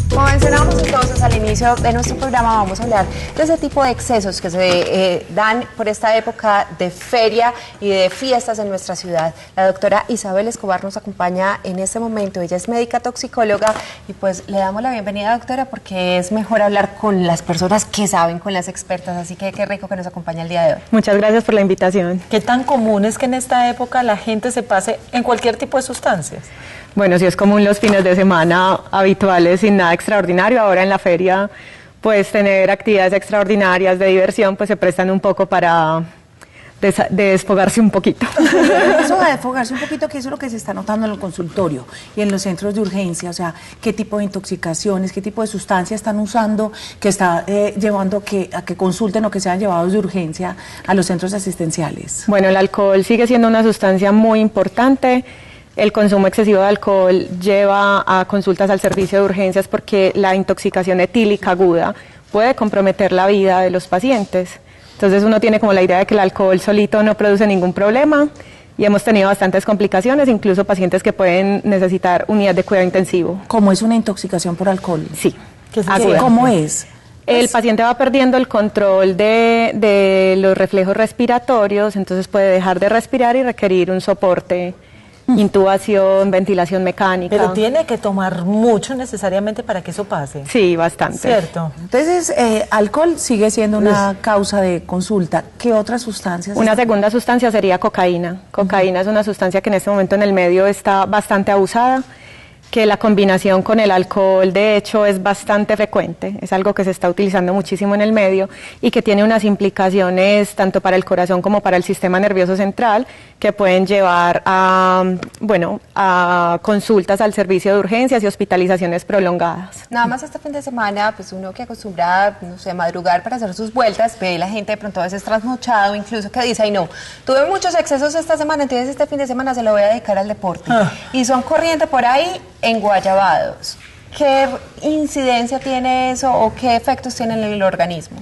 Como mencionábamos entonces al inicio de nuestro programa, vamos a hablar de ese tipo de excesos que se dan por esta época de feria y de fiestas en nuestra ciudad. La doctora Isabel Escobar nos acompaña en este momento. Ella es médica toxicóloga y pues le damos la bienvenida, doctora, porque es mejor hablar con las personas que saben, con las expertas. Así que qué rico que nos acompaña el día de hoy. Muchas gracias por la invitación. ¿Qué tan común es que en esta época la gente se pase en cualquier tipo de sustancias? Bueno, sí es común los fines de semana habituales sin nada extraordinario. Ahora en la feria, pues tener actividades extraordinarias de diversión, pues se prestan un poco para desfogarse un poquito. Eso de desfogarse un poquito, que eso es lo que se está notando en el consultorio y en los centros de urgencia, o sea, qué tipo de intoxicaciones, qué tipo de sustancias están usando, que está llevando a que consulten o que sean llevados de urgencia a los centros asistenciales. Bueno, el alcohol sigue siendo una sustancia muy importante. El consumo excesivo de alcohol lleva a consultas al servicio de urgencias porque la intoxicación etílica aguda puede comprometer la vida de los pacientes. Entonces uno tiene como la idea de que el alcohol solito no produce ningún problema y hemos tenido bastantes complicaciones, incluso pacientes que pueden necesitar unidad de cuidado intensivo. ¿Cómo es una intoxicación por alcohol? Sí. ¿Cómo es? El paciente va perdiendo el control de los reflejos respiratorios, entonces puede dejar de respirar y requerir un soporte. Intubación, ventilación mecánica. Pero tiene que tomar mucho necesariamente para que eso pase. Sí, bastante. ¿Cierto? Entonces, alcohol sigue siendo una causa de consulta. ¿Qué otras sustancias? Una segunda sustancia sería cocaína. Cocaína es una sustancia que en este momento en el medio está bastante abusada, que la combinación con el alcohol de hecho es bastante frecuente, es algo que se está utilizando muchísimo en el medio y que tiene unas implicaciones tanto para el corazón como para el sistema nervioso central que pueden llevar a consultas al servicio de urgencias y hospitalizaciones prolongadas. Nada más este fin de semana, pues uno que acostumbra, no sé, madrugar para hacer sus vueltas, ve la gente de pronto a veces trasnochado, incluso que dice, ay no, tuve muchos excesos esta semana, entonces este fin de semana se lo voy a dedicar al deporte. Y son corriente por ahí enguayabados. ¿Qué incidencia tiene eso o qué efectos tiene en el organismo?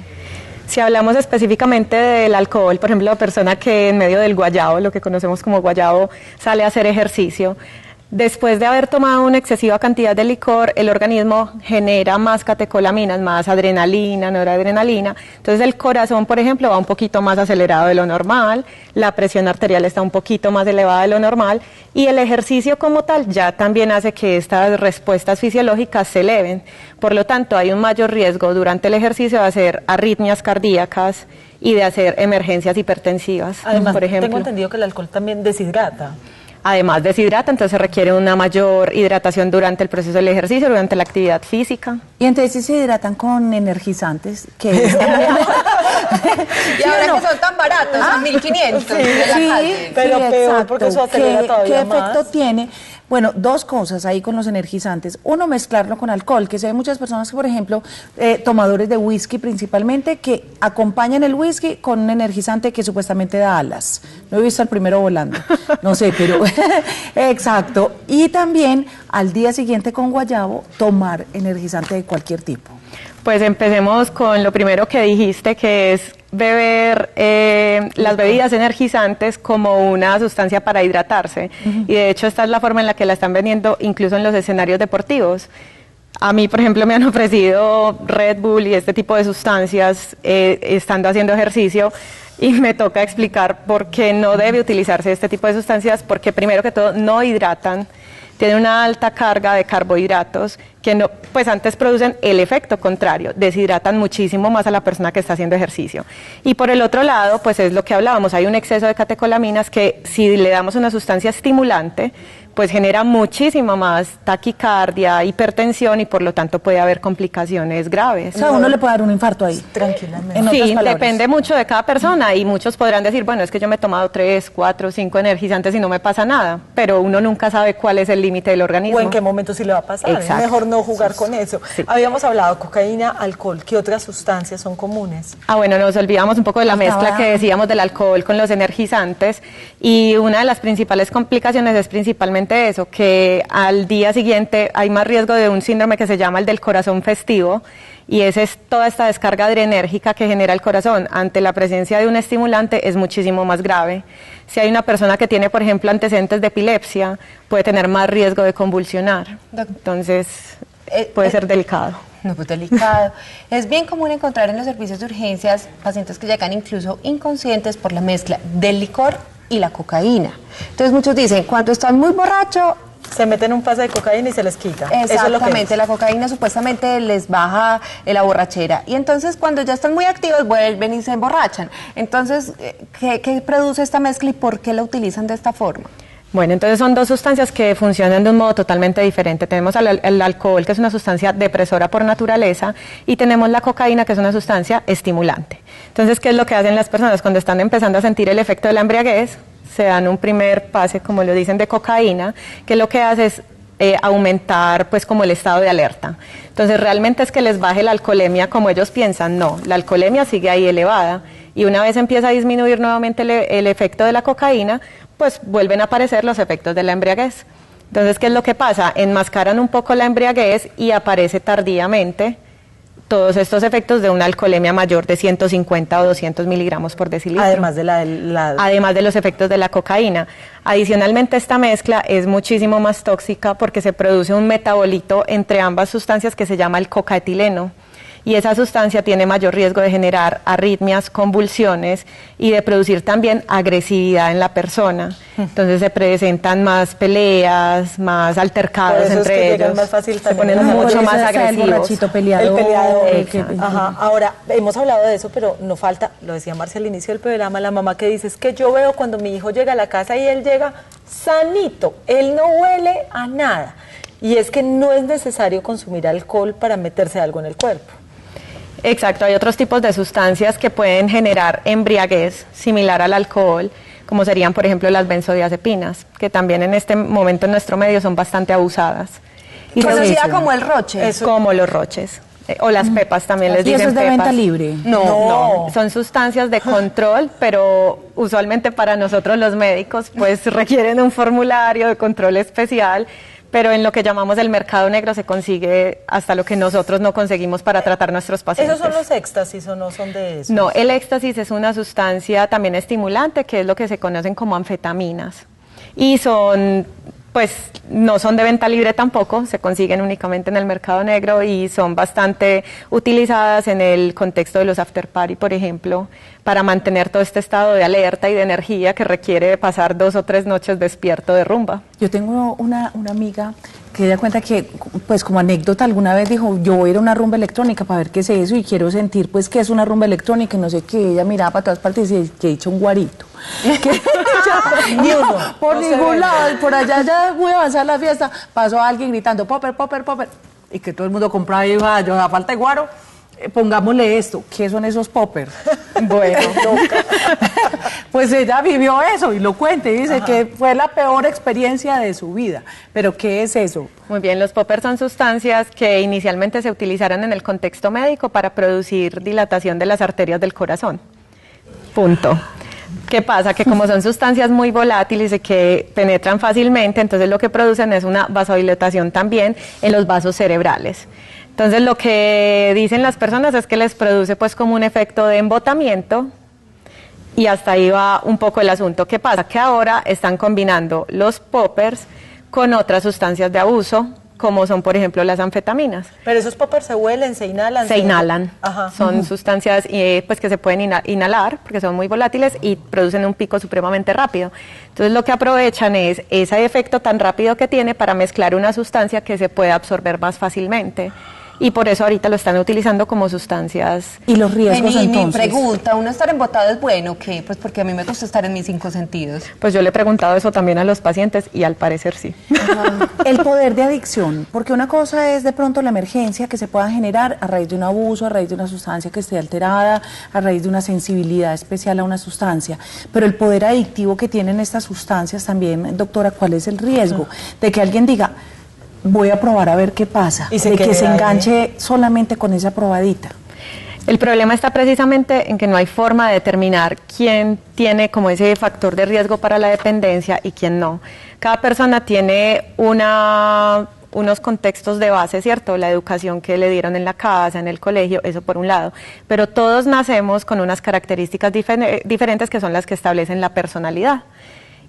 Si hablamos específicamente del alcohol, por ejemplo, la persona que en medio del guayabo, lo que conocemos como guayabo, sale a hacer ejercicio, después de haber tomado una excesiva cantidad de licor, el organismo genera más catecolaminas, más adrenalina, noradrenalina. Entonces el corazón, por ejemplo, va un poquito más acelerado de lo normal, la presión arterial está un poquito más elevada de lo normal y el ejercicio como tal ya también hace que estas respuestas fisiológicas se eleven. Por lo tanto, hay un mayor riesgo durante el ejercicio de hacer arritmias cardíacas y de hacer emergencias hipertensivas. Además, por ejemplo, tengo entendido que el alcohol también deshidrata. Además deshidrata, entonces requiere una mayor hidratación durante el proceso del ejercicio, durante la actividad física. Y entonces si se hidratan con energizantes, que y ahora que son tan baratos, son 1.500. Pero peor porque eso acelera todavía ¿Qué efecto más? tiene? Bueno, dos cosas ahí con los energizantes. Uno, mezclarlo con alcohol, que si hay muchas personas que, por ejemplo, tomadores de whisky principalmente, que acompañan el whisky con un energizante que supuestamente da alas. No he visto al primero volando, no sé, pero exacto. Y también al día siguiente con guayabo, tomar energizante de cualquier tipo. Pues empecemos con lo primero que dijiste, que es beber las bebidas energizantes como una sustancia para hidratarse. Y de hecho esta es la forma en la que la están vendiendo incluso en los escenarios deportivos. A mí, por ejemplo, me han ofrecido Red Bull y este tipo de sustancias estando haciendo ejercicio y me toca explicar por qué no debe utilizarse este tipo de sustancias, porque primero que todo no hidratan, tienen una alta carga de carbohidratos que no, pues antes producen el efecto contrario, deshidratan muchísimo más a la persona que está haciendo ejercicio. Y por el otro lado, pues es lo que hablábamos, hay un exceso de catecolaminas que si le damos una sustancia estimulante, pues genera muchísima más taquicardia, hipertensión y por lo tanto puede haber complicaciones graves. O sea, uno le puede dar un infarto ahí. Tranquilamente. Sí, depende mucho de cada persona y muchos podrán decir, bueno, es que yo me he tomado 3, 4, 5 energizantes y no me pasa nada, pero uno nunca sabe cuál es el límite del organismo. O en qué momento sí le va a pasar. Exacto. Es mejor no jugar con eso. Sí. Habíamos hablado cocaína, alcohol. ¿Qué otras sustancias son comunes? Bueno, nos olvidamos un poco de la mezcla que decíamos del alcohol con los energizantes y una de las principales complicaciones es principalmente precisamente eso, que al día siguiente hay más riesgo de un síndrome que se llama el del corazón festivo, y esa es toda esta descarga adrenérgica que genera el corazón ante la presencia de un estimulante es muchísimo más grave. Si hay una persona que tiene, por ejemplo, antecedentes de epilepsia, puede tener más riesgo de convulsionar. Entonces, puede ser delicado. No, pues delicado. Es bien común encontrar en los servicios de urgencias pacientes que llegan incluso inconscientes por la mezcla del licor y la cocaína. Entonces muchos dicen, cuando están muy borrachos, Se meten un pase de cocaína y se les quita. Eso es lo que exactamente, es. la cocaína supuestamente les baja la borrachera. Y entonces cuando ya están muy activos vuelven y se emborrachan. Entonces, ¿qué produce esta mezcla y por qué la utilizan de esta forma? Bueno, entonces son dos sustancias que funcionan de un modo totalmente diferente. Tenemos el alcohol, que es una sustancia depresora por naturaleza, y tenemos la cocaína, que es una sustancia estimulante. Entonces, ¿qué es lo que hacen las personas cuando están empezando a sentir el efecto de la embriaguez? Se dan un primer pase, como lo dicen, de cocaína, que lo que hace es aumentar pues como el estado de alerta. Entonces, ¿realmente es que les baje la alcoholemia como ellos piensan? No, la alcoholemia sigue ahí elevada, y una vez empieza a disminuir nuevamente el efecto de la cocaína, pues vuelven a aparecer los efectos de la embriaguez. Entonces, ¿qué es lo que pasa? Enmascaran un poco la embriaguez y aparece tardíamente todos estos efectos de una alcoholemia mayor de 150 o 200 miligramos por decilitro. Además de Además de los efectos de la cocaína. Adicionalmente, esta mezcla es muchísimo más tóxica porque se produce un metabolito entre ambas sustancias que se llama el cocaetileno. Y esa sustancia tiene mayor riesgo de generar arritmias, convulsiones y de producir también agresividad en la persona. Entonces se presentan más peleas, más altercados entre ellos. Más fácil se ponen también. mucho más El agresivos. borrachito peleador. El peleador. Exacto. Ajá. Ahora, hemos hablado de eso, pero no falta, lo decía Marcia al inicio del programa, la mamá que dice, es que yo veo cuando mi hijo llega a la casa y él llega sanito, él no huele a nada. Y es que no es necesario consumir alcohol para meterse algo en el cuerpo. Exacto, hay otros tipos de sustancias que pueden generar embriaguez similar al alcohol, como serían, por ejemplo, las benzodiazepinas, que también en este momento en nuestro medio son bastante abusadas. Y conocida como el roche. Como los roches. O las pepas también les ¿Y dicen eso es de pepas. venta libre? No, son sustancias de control, pero usualmente para nosotros los médicos pues requieren un formulario de control especial, pero en lo que llamamos el mercado negro se consigue hasta lo que nosotros no conseguimos para tratar nuestros pacientes. ¿Esos son los éxtasis o no son de eso? No, el éxtasis es una sustancia también estimulante, que es lo que se conocen como anfetaminas. Y son, pues, no son de venta libre tampoco, se consiguen únicamente en el mercado negro y son bastante utilizadas en el contexto de los after party, por ejemplo, para mantener todo este estado de alerta y de energía que requiere pasar 2 o 3 noches despierto de rumba. Yo tengo una amiga que ella cuenta que, pues como anécdota, alguna vez dijo, yo voy a ir a una rumba electrónica para ver qué es eso y quiero sentir, pues, qué es una rumba electrónica y no sé qué. Ella miraba para todas partes y que he hecho un guarito. Ni uno. Por No se ningún ve. lado, y por allá ya muy avanzada la fiesta, pasó alguien gritando, popper, popper, popper, y que todo el mundo compraba y dijo, "Ah, yo a falta de guaro, pongámosle esto". ¿Qué son esos poppers? Bueno, Pues ella vivió eso y lo cuenta y dice que fue la peor experiencia de su vida. ¿Pero qué es eso? muy bien, los poppers son sustancias que inicialmente se utilizaron en el contexto médico para producir dilatación de las arterias del corazón. Punto. ¿Qué pasa? Que como son sustancias muy volátiles y que penetran fácilmente, entonces lo que producen es una vasodilatación también en los vasos cerebrales. Entonces lo que dicen las personas es que les produce pues como un efecto de embotamiento, y hasta ahí va un poco el asunto. ¿Qué pasa? Que ahora están combinando los poppers con otras sustancias de abuso, como son, por ejemplo, las anfetaminas. Pero esos poppers se huelen, se inhalan. Se inhalan. Ajá. Son sustancias pues que se pueden inhalar porque son muy volátiles y producen un pico supremamente rápido. Entonces lo que aprovechan es ese efecto tan rápido que tiene para mezclar una sustancia que se puede absorber más fácilmente. Y por eso ahorita lo están utilizando como sustancias. ¿Y los riesgos Mi entonces? pregunta, ¿uno estar embotado es bueno? ¿Qué? Pues porque a mí me gusta estar en mis 5 sentidos. Pues yo le he preguntado eso también a los pacientes y al parecer sí. El poder de adicción, porque una cosa es de pronto la emergencia que se pueda generar a raíz de un abuso, a raíz de una sustancia que esté alterada, a raíz de una sensibilidad especial a una sustancia, pero el poder adictivo que tienen estas sustancias también, doctora, ¿cuál es el riesgo? De que alguien diga, voy a probar a ver qué pasa, Y se de que quede se ahí. enganche solamente con esa probadita. El problema está precisamente en que no hay forma de determinar quién tiene como ese factor de riesgo para la dependencia y quién no. cada persona tiene unos contextos de base, ¿cierto? La educación que le dieron en la casa, en el colegio, eso por un lado. Pero todos nacemos con unas características diferentes que son las que establecen la personalidad.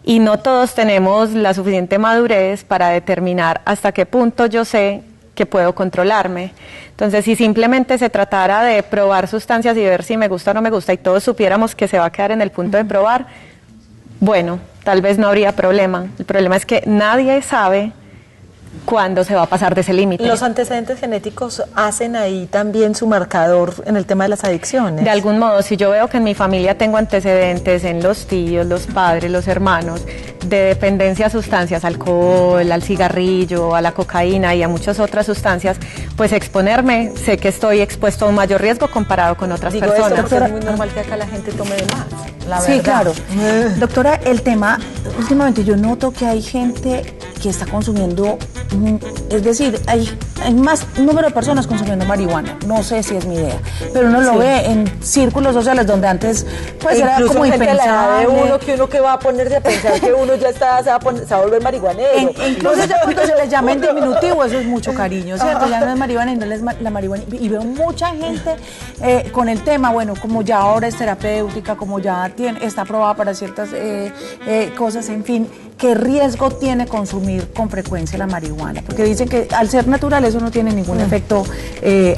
Y no todos tenemos la suficiente madurez para determinar hasta qué punto yo sé que puedo controlarme. Entonces, si simplemente se tratara de probar sustancias y ver si me gusta o no me gusta y todos supiéramos que se va a quedar en el punto de probar, bueno, tal vez no habría problema. El problema es que nadie sabe cuándo se va a pasar de ese límite. ¿Los antecedentes genéticos hacen ahí también su marcador en el tema de las adicciones? De algún modo, si yo veo que en mi familia tengo antecedentes en los tíos, los padres, los hermanos, de dependencia a sustancias, alcohol, al cigarrillo, a la cocaína y a muchas otras sustancias, pues exponerme, sé que estoy expuesto a un mayor riesgo comparado con otras personas. Esto porque es muy normal que acá la gente tome de más, la Sí, verdad. claro. Doctora, el tema, últimamente yo noto que hay gente que está consumiendo, es decir, hay más número de personas consumiendo marihuana. No sé si es mi idea, pero uno lo ve en círculos sociales donde antes pues era Incluso como gente a la edad de impensable. uno que va a ponerse a pensar que uno ya está, se va a volver marihuanero. Incluso ya cuando se les llama en diminutivo, eso es mucho cariño, ¿cierto? Ya no es marihuana y no es la marihuana. Y veo mucha gente con el tema, bueno, como ya ahora es terapéutica, como ya está aprobada para ciertas cosas, en fin, ¿qué riesgo tiene consumir con frecuencia la marihuana? Porque dicen que al ser natural eso no tiene ningún efecto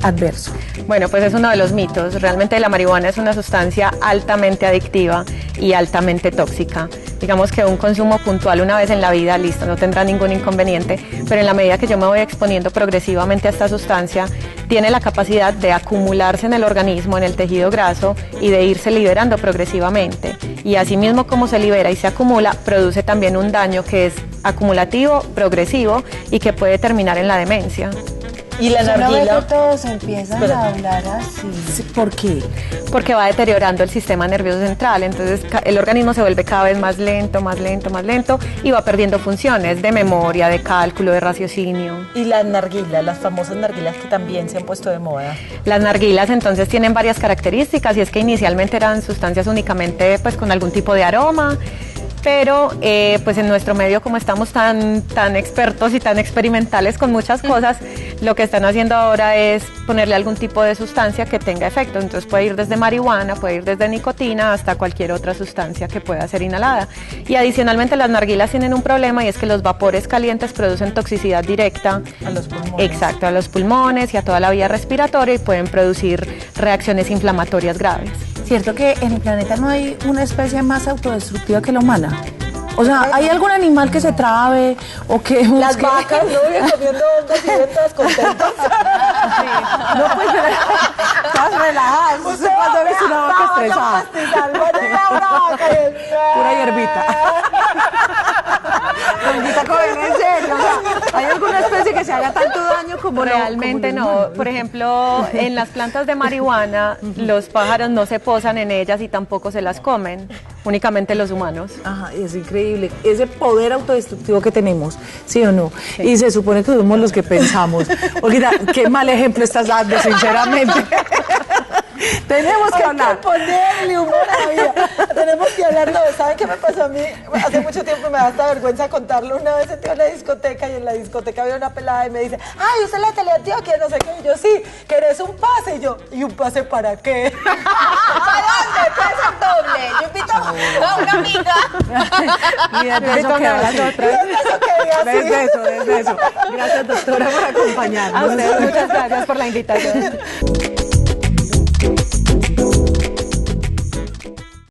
adverso. Bueno, pues es uno de los mitos. Realmente la marihuana es una sustancia altamente adictiva y altamente tóxica. Digamos que un consumo puntual una vez en la vida, listo, no tendrá ningún inconveniente, pero en la medida que yo me voy exponiendo progresivamente a esta sustancia, tiene la capacidad de acumularse en el organismo, en el tejido graso y de irse liberando progresivamente. Y asimismo como se libera y se acumula, produce también un daño que es acumulativo, progresivo y que puede terminar en la demencia. Y la Uno ve narguila. que todos empiezan Espera. a hablar así. Sí, ¿por qué? Porque va deteriorando el sistema nervioso central, entonces el organismo se vuelve cada vez más lento y va perdiendo funciones de memoria, de cálculo, de raciocinio. Y las narguilas, las famosas narguilas que también se han puesto de moda. Las narguilas entonces tienen varias características y es que inicialmente eran sustancias únicamente pues con algún tipo de aroma, pero pues en nuestro medio como estamos tan expertos y tan experimentales con muchas cosas, lo que están haciendo ahora es ponerle algún tipo de sustancia que tenga efecto. Entonces puede ir desde marihuana, puede ir desde nicotina hasta cualquier otra sustancia que pueda ser inhalada. Y adicionalmente las narguilas tienen un problema y es que los vapores calientes producen toxicidad directa A los pulmones. Exacto, a los pulmones y a toda la vía respiratoria y pueden producir reacciones inflamatorias graves. ¿Cierto que en el planeta no hay una especie más autodestructiva que la humana? O sea, ¿hay algún animal que se trabe o que Las busque- vacas, ¿no? Vienen comiendo hongos y vienen todas contentas. No, pues, estás relajada. Usted cuando ves una vaca estresada. Pura hierbita. Bendita joven, en serio. O sea, ¿hay alguna especie que se haga tanto daño como Realmente como los no. humanos? Por ejemplo, en las plantas de marihuana, los pájaros no se posan en ellas y tampoco se las comen, únicamente los humanos. Ajá, y es increíble ese poder autodestructivo que tenemos, ¿sí o no? Y se supone que somos los que pensamos. Olguita, qué mal ejemplo estás dando, sinceramente. Tenemos que hablar. Ponerle humor a la vida. Tenemos que hablar. No, ¿saben qué me pasó a mí? Hace mucho tiempo me da hasta vergüenza contarlo. Una vez entré a una discoteca y en la discoteca había una pelada y me dice, ay, ¿usted es la Teleantioquia? No sé qué. Y yo, sí, ¿querés un pase? Y yo, ¿y un pase para qué? ¿Para dónde? Puede ser doble. Yo invito a una amiga. Y desde eso quedó así. Desde eso. Gracias, doctora, por acompañarnos. A ustedes muchas gracias por la invitación.